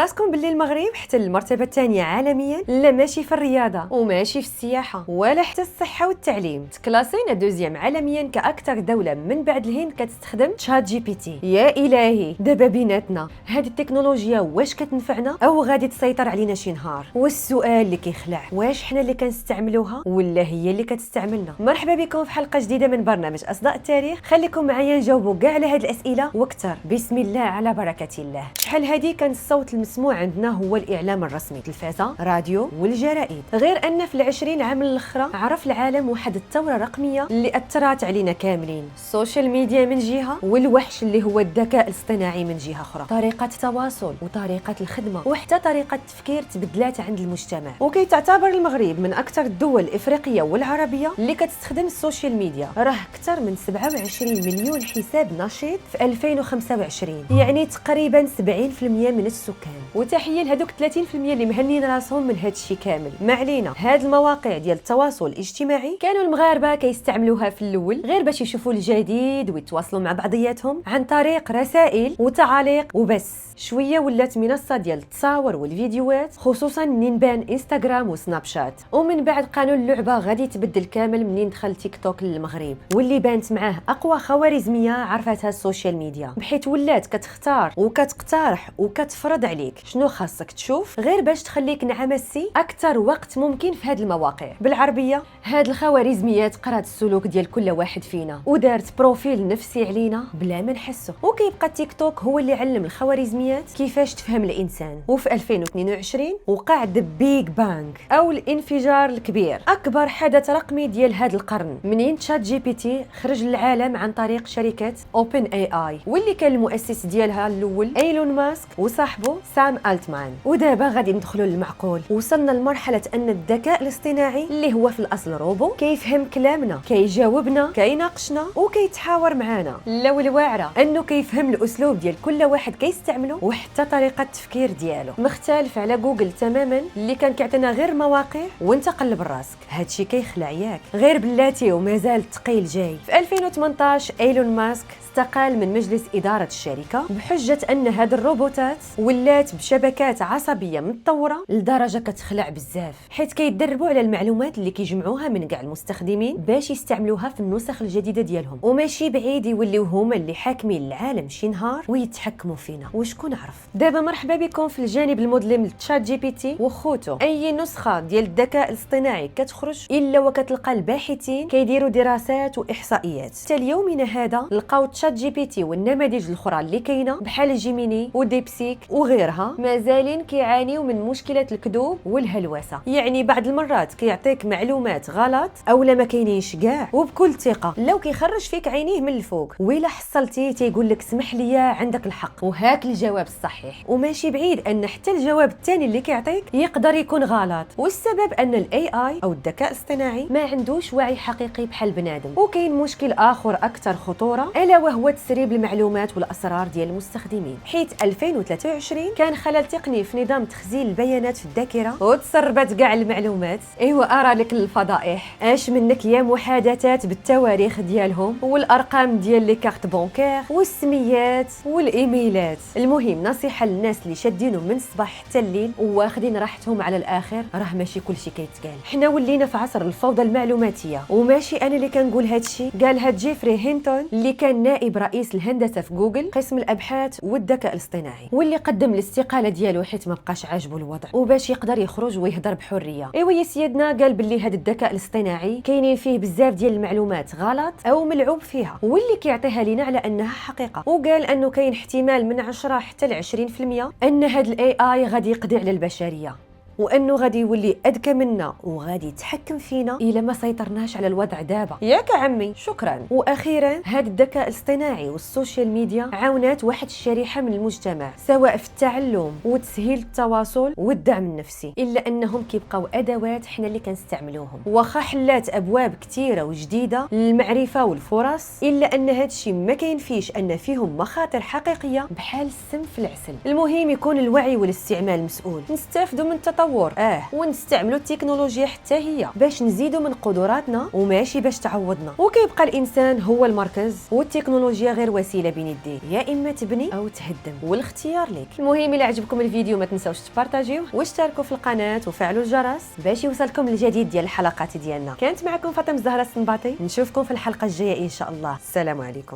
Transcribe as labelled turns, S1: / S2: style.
S1: راسكم باللي المغرب حتى المرتبه الثانيه عالميا، لا ماشي في الرياضه وماشي في السياحه ولا حتى الصحه والتعليم، تكلاسينا دوزيام عالميا كاكثر دوله من بعد الهند كتستخدم تشات جي بي تي. يا الهي دابا بيناتنا هذه التكنولوجيا واش كتنفعنا او غادي تسيطر علينا شي نهار؟ والسؤال اللي كيخلع، واش حنا اللي كنستعملوها ولا هي اللي كتستعملنا؟ مرحبا بكم في حلقه جديده من برنامج اصداء التاريخ، خليكم معايا نجاوبوا كاع على هذه الاسئله واكثر. بسم الله على بركه الله. شحال هذه كان الصوت المسموع عندنا هو الاعلام الرسمي، تلفازه، راديو والجرائد. غير ان في ال20 عام الاخرى عرف العالم واحد الثوره رقميه اللي اثرت علينا كاملين، السوشيال ميديا من جهه والوحش اللي هو الذكاء الاصطناعي من جهه اخرى. طريقه التواصل وطريقه الخدمه وحتى طريقه التفكير تبدلات عند المجتمع، وكي تعتبر المغرب من اكثر الدول الافريقيه والعربيه اللي كتستخدم السوشيال ميديا. راه اكثر من 27 مليون حساب نشيط في 2025، يعني تقريبا 70% من السكان. وتحيه لهذوك 30% اللي مهنين راسهم من هذا الشيء كامل. ما علينا، هاد المواقع ديال التواصل الاجتماعي كانوا المغاربه كيستعملوها في الاول غير باش يشوفوا الجديد ويتواصلوا مع بعضياتهم عن طريق رسائل وتعاليق وبس. شويه ولات منصه ديال التصاور والفيديوهات، خصوصا منين بان انستغرام وسناب شات. ومن بعد قانون اللعبه غادي تبدل كامل منين دخل تيك توك للمغرب، واللي بانت معاه اقوى خوارزميه عرفتها السوشيال ميديا، بحيث ولات كتختار وكتقترح وكتفرض عليك شنو خاصك تشوف غير باش تخليك نعمسي اكثر وقت ممكن في هذه المواقع. بالعربيه هاد الخوارزميات قرات السلوك ديال كل واحد فينا ودارت بروفيل نفسي علينا بلا ما نحسه. وكيبقى تيك توك هو اللي علم الخوارزميات كيفاش تفهم الانسان. وفي 2022 وقع ذا بيج بانج او الانفجار الكبير، اكبر حدث رقمي ديال هذا القرن، منين تشات جي بي تي خرج للعالم عن طريق شركه اوبن اي اي، واللي كان المؤسس ديالها الاول ايلون ماسك وصاحبه سام التمان. ودابا غادي ندخلوا للمعقول، وصلنا لمرحله ان الذكاء الاصطناعي اللي هو في الاصل روبو كيفهم كلامنا، كيجاوبنا، كيناقشنا وكيتحاور معنا. لا والواعره انه كيفهم الاسلوب ديال كل واحد كيستعمله وحتى طريقه التفكير ديالو، مختلف على جوجل تماما اللي كان كيعطينا غير مواقع وانت قلب راسك. هادشي كيخلع ياك، غير بلاتي ومازال الثقيل جاي. في 2018 ايلون ماسك استقال من مجلس إدارة الشركة بحجة أن هاد الروبوتات ولات بشبكات عصبية متطورة لدرجة كتخلع بزاف، حيث كيدربوا على المعلومات اللي كيجمعوها من كاع المستخدمين باش يستعملوها في النسخ الجديدة ديالهم. وماشي بعيد يوليو هما اللي حاكمين العالم شي نهار ويتحكموا فينا، وشكون عرف. دابا مرحبا بكم في الجانب المظلم لتشات جي بي تي وخوتو. أي نسخة ديال الذكاء الاصطناعي كتخرج إلا وكتلقى الباحثين كيديروا دراسات وإحصائيات. حتى اليومنا هذا لقاو تشات جي بي تي والنماذج الاخرى اللي كاينه بحال جيميني وديبسيك وغيرها مازالين كيعانيو من مشكله الكذوب والهلوسه. يعني بعض المرات كيعطيك معلومات غلط اولا ما كاينينش كاع، وبكل ثقه لو كيخرج فيك عينيه من الفوق، وإلا حصلتيه تيقول لك اسمح لي عندك الحق وهاك الجواب الصحيح. وماشي بعيد ان حتى الجواب الثاني اللي كيعطيك يقدر يكون غلط، والسبب ان الاي اي او الذكاء الاصطناعي ما عندوش وعي حقيقي بحال بنادم. وكاين مشكل اخر اكثر خطوره، الا وهو تسريب المعلومات والاسرار ديال المستخدمين، حيث 2023 كان خلل تقني في نظام تخزين البيانات في الذاكره وتسربت كاع المعلومات. ايوا ارى لك الفضائح، اش منك يا محادثات بالتواريخ ديالهم والارقام ديال لي كارت بونكير والسميات والايميلات. المهم نصيحه للناس اللي شادينهم من الصباح حتى الليل وواخدين راحتهم على الاخر، راه ماشي كلشي كيتقال. حنا ولينا في عصر الفوضى المعلوماتيه، وماشي انا اللي كنقول هادشي، قالها جيفري هينتون اللي كان نائب رئيس الهندسه في جوجل قسم الابحاث والذكاء الاصطناعي، واللي قدم الاستقاله ديالو حيت ما بقاش عاجبه الوضع وباش يقدر يخرج ويهضر بحريه. ايوا يا سيدنا، قال باللي هذا الذكاء الاصطناعي كاينين فيه بزاف ديال المعلومات غلط او ملعوب فيها، واللي كيعطيها لينا على انها حقيقه. وقال انه كاين احتمال من 10 حتى ل 20% ان هذا الاي اي غادي يقضي على البشريه، وانه غادي يولي اذكى منا وغادي يتحكم فينا الا ما سيطرناش على الوضع دابا. ياك عمي شكرا. واخيرا هذا الذكاء الاصطناعي والسوشيال ميديا عاونات واحد الشريحه من المجتمع، سواء في التعلم وتسهيل التواصل والدعم النفسي، الا انهم كيبقاو ادوات حنا اللي كنستعملوهم. واخا حلات ابواب كثيره وجديده للمعرفه والفرص، الا ان هذا الشيء ما كاين فيش ان فيهم مخاطر حقيقيه بحال السم في العسل. المهم يكون الوعي والاستعمال مسؤول، نستافدوا من التطور التطور ونستعملوا التكنولوجيا حتى هي باش نزيدوا من قدراتنا وماشي باش تعوضنا، وكيبقى الانسان هو المركز والتكنولوجيا غير وسيله بين يديه، يا اما تبني او تهدم والاختيار ليك. المهم الا عجبكم الفيديو ما تنساوش تبارطاجيوه واشتركوا في القناه وفعلوا الجرس باش يوصلكم الجديد ديال الحلقات ديالنا. كانت معكم فاطمه الزهراء السنباطي، نشوفكم في الحلقه الجايه ان شاء الله. السلام عليكم.